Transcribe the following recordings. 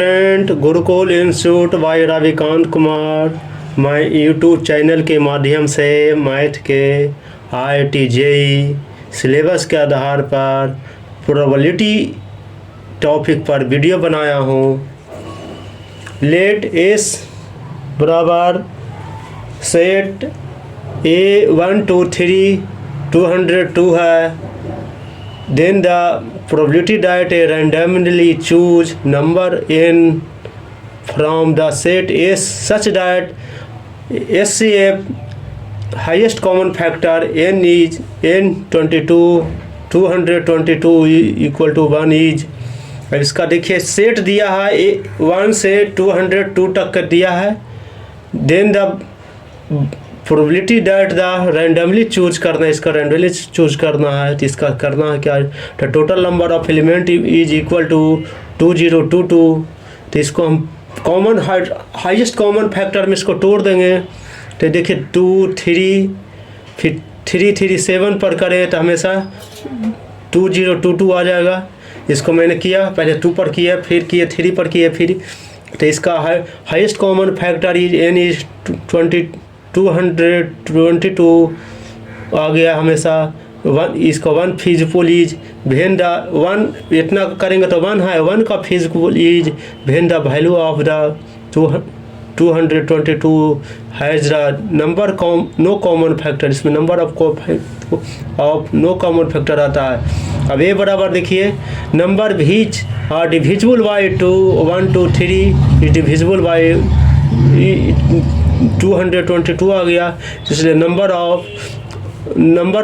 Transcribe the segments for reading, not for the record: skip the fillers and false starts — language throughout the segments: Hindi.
Student Gurukul institute by Ravikant Kumar. मैं यूट्यूब चैनल के माध्यम से मैथ के IIT JEE सिलेबस के आधार पर प्रोबेबिलिटी टॉपिक पर वीडियो बनाया हूँ। लेट एस बराबर सेट A1 2 3 202 है। Then the probability that a randomly choose number n from the set S such that SCF highest common factor n is n22 222 equal to 1 is। अब इसका देखिए सेट दिया है 1 से 202 तक का दिया है। Then the probability that the randomly choose करना है, इसका रैंडमली चूज करना है। तो इसका करना है क्या, तो total number of element is equal to 2022। तो इसको हम कॉमन हाईएस्ट कॉमन फैक्टर में इसको तोड़ देंगे। तो देखिए 2 3 फिर 3 3 7 पर करें तो हमेशा 2022 आ जाएगा। इसको मैंने किया, पहले 2 पर किया, फिर किए 3 पर किए, फिर तो इसका highest common factor is n is 222 आ गया हमेशा। 1 इसका 1 फिजिबल इज वेन द 1 इतना करेंगे तो 1 है, 1 का feasible is when the value of the 222 has the number no common factor. इसमें number of no common factor आता है। अब ये बराबर देखिए नंबर भीज are divisible by 2 1 2 3 is divisible by 222 आ गया। इसलिए number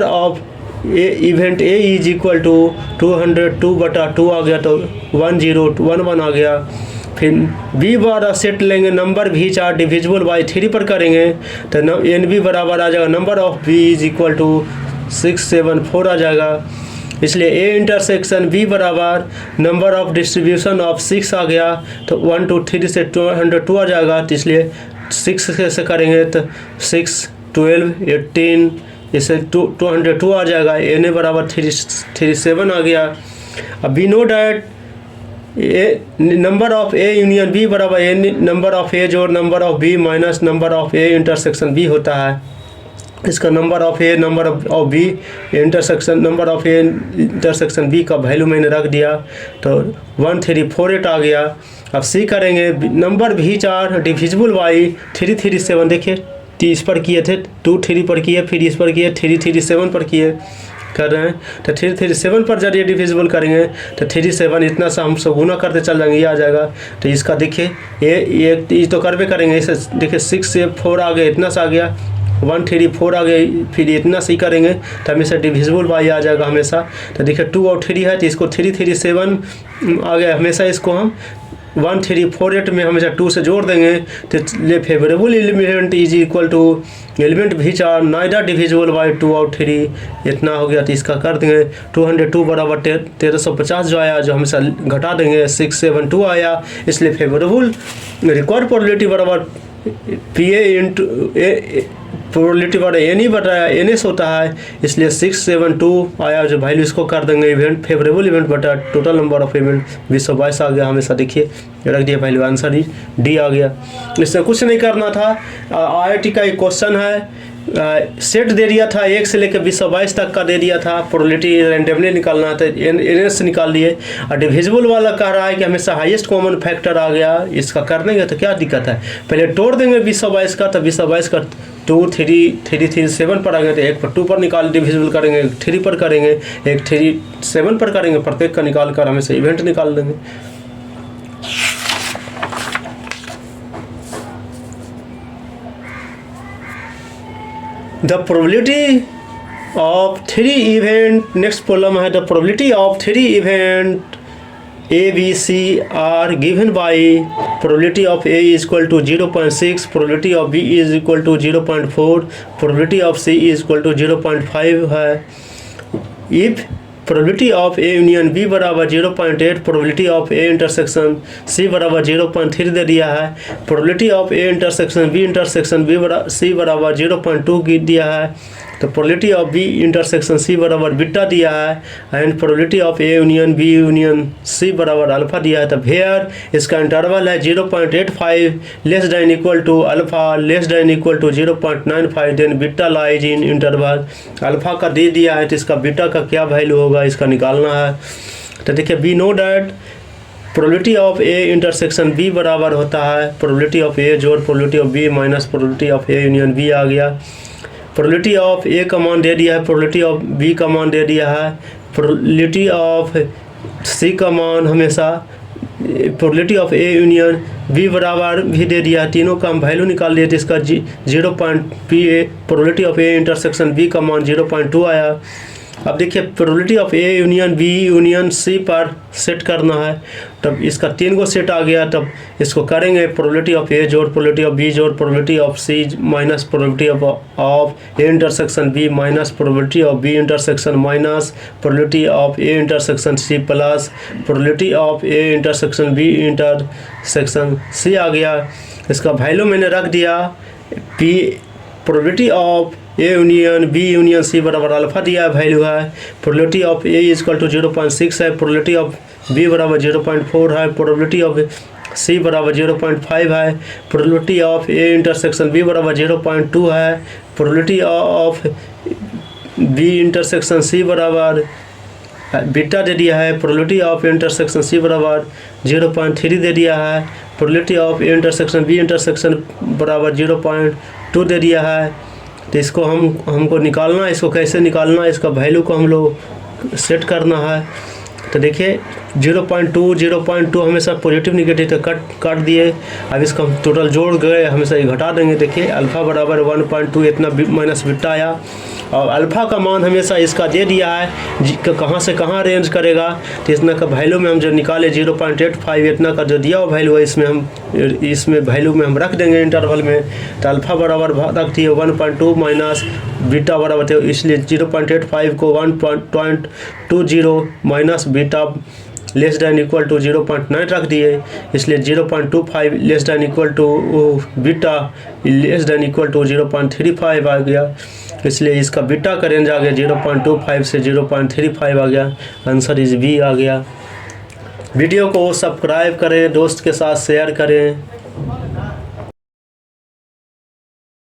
of event A is equal to 202/2 आ गया, तो 1011 आ गया। फिर बी वाला सेट लेंगे, नंबर भी 4 डिविजिबल बाई 3 पर करेंगे तो एन बी बराबर आ जाएगा number of B is equal to 674 आ जाएगा। इसलिए ए इंटरसेक्शन बी बराबर नंबर ऑफ डिस्ट्रीब्यूशन ऑफ 6 आ गया, तो 1 2 3 से 202 आ जाएगा। तो इसलिए 6 से करेंगे तो 6 12 18 इसे 202 आ जाएगा। एन ए बराबर 37 आ गया। अब be know that number of A union B बराबर ए नंबर ऑफ ए जोड़ number of B minus number of A intersection B होता है। इसका number of A number of B intersection number of A intersection B का वैल्यू मैंने रख दिया, तो 1348 आ गया। अब सी करेंगे नंबर भी 4 डिविजिबल बाई 337। देखिए 30 पर किए थे, 2 3 पर किए, फिर इस पर किए 337 पर किए कर रहे हैं, तो 337 पर जब ये डिविजिबल करेंगे तो 37 इतना सा हम सब गुना करते चल जाएंगे, ये आ जाएगा। तो इसका देखिए ये तो करवे करेंगे, इसे देखिए 6 से 4 आ गया, इतना सा आ गया, 134 आ गया, फिर इतना सी करेंगे तो हमेशा डिविजिबल बाई आ जाएगा हमेशा। तो देखिए 2 और 3 है तो इसको 337 आ गया, हमेशा इसको हम 1348 में हमेशा 2 से जोड़ देंगे। तो ले favourable element is equal to element भी 4 नाइडर डिविजिबल बाई 2 और 3 इतना हो गया। तो इसका कर देंगे 202 बराबर 1350 जो आया, जो हमेशा घटा देंगे 672 आया। इसलिए फेवरेबल रिक्वायर्ड प्रोबेबिलिटी बराबर PA इंटू प्रोबेबिलिटी बराबर एन ही बताया, NS होता है। इसलिए 672 आया, जो वैल्यू इसको कर देंगे इवेंट फेवरेबल इवेंट बटा टोटल नंबर ऑफ इवेंट 222 आ गया। हमेशा देखिए रख दिया वैल्यू, आंसर ही डी आ गया। इससे कुछ नहीं करना था। IIT का एक क्वेश्चन है, सेट दे दिया था 1 से लेकर 222 तक का दे दिया था, प्रोबेबिलिटी रैंडमली निकालना था, NS निकाल लिए। और डिविजिबल वाला कह रहा है कि हमेशा हाईएस्ट कॉमन फैक्टर आ गया, इसका कर देंगे तो क्या दिक्कत है। पहले तोड़ देंगे 222 का, तो 222 का 2 3 3 3 7 पर आ गए, तो 1 पर 2 पर निकाल डिविजिबल करेंगे, 3 पर करेंगे, 1 3 7 पर करेंगे, प्रत्येक का निकाल कर हमेशा इवेंट निकाल देंगे। The probability of 3 event, next problem है, the probability of 3 event A, B, C are given by probability of A is equal to 0.6, probability of B is equal to 0.4, probability of C is equal to 0.5 है। If probability of A union B बराबर 0.8, probability of A intersection C बराबर 0.3 दे दिया है, probability of A intersection B C बराबर 0.2 दिया है, तो probability of B intersection C बराबर बीटा दिया है and probability of A union B union C बराबर अल्फा दिया है। तो हेयर इसका इंटरवल है 0.85 less than equal to alpha less than equal to 0.95 then beta lies in interval. Alpha का दे दिया है तो इसका बीटा का क्या वैल्यू होगा इसका निकालना है। तो देखिए we know that probability of A intersection B बराबर होता है प्रोबेबिलिटी ऑफ ए जोड़ probability of B minus probability of A union B आ गया। प्रोबेबिलिटी ऑफ ए का मान दे दिया है, प्रोबेबिलिटी ऑफ बी का मान दे दिया है, प्रोबेबिलिटी ऑफ सी का मान हमेशा probability of A union B बराबर भी दे दिया है। तीनों का हम वैल्यू निकाल लिए थे। इसका 0.PA probability of A intersection B का मान 0.2 आया। अब देखिए probability of A union B union C पर सेट करना है। तब इसका 3 गो सेट आ गया। तब इसको करेंगे प्रोबेबिलिटी ऑफ ए जोड़ प्रोबेबिलिटी ऑफ बी जोड़ probability of C minus probability of A intersection B minus probability of B intersection minus probability of A intersection C plus probability of A intersection B intersection C आ गया। इसका वैल्यू मैंने रख दिया। P probability of A union B union C बराबर अल्फा दिया वैल्यू है। Probability of A equal to 0.6 है। प्रोबेबिलिटी ऑफ बी बराबर 0.4 है। प्रोबेबिलिटी ऑफ सी बराबर 0.5 है। Probability of A intersection B बराबर 0.2 है। Probability of B intersection C बराबर बीटा दे दिया है। प्रोबेबिलिटी ऑफ इंटरसेक्शन सी बराबर 0.3 दे दिया है। Probability of A intersection B intersection बराबर 0.2 दे दिया है। तो इसको हमको निकालना है। इसको कैसे निकालना है, इसका वैल्यू को हम लोग सेट करना है। तो देखिए 0.2 हमेशा पॉजिटिव निगेटिव तो काट दिए। अब इसका हम टोटल जोड़ गए हमेशा ये घटा देंगे। देखिए अल्फ़ा बराबर 1.2 इतना माइनस बीटा आया और अल्फ़ा का मान हमेशा इसका दे दिया है कहाँ से कहाँ रेंज करेगा। तो इतना का वैल्यू में हम जो निकाले 0.85 इतना का जो दिया हुआ वैल्यू है इसमें वैल्यू में हम रख देंगे इंटरवल में। तो अल्फ़ा बराबर रख दिए 1.2 माइनस बीटा बराबर थे, इसलिए 0.85 को 1.20 minus beta less than equal to 0.9 रख दिए। इसलिए 0.25 less than equal to beta less than equal to 0.35 आ गया। इसलिए इसका बीटा का रेंज आ गया 0.25 से 0.35 आ गया। आंसर इज बी आ गया। वीडियो को सब्सक्राइब करें, दोस्त के साथ शेयर करें।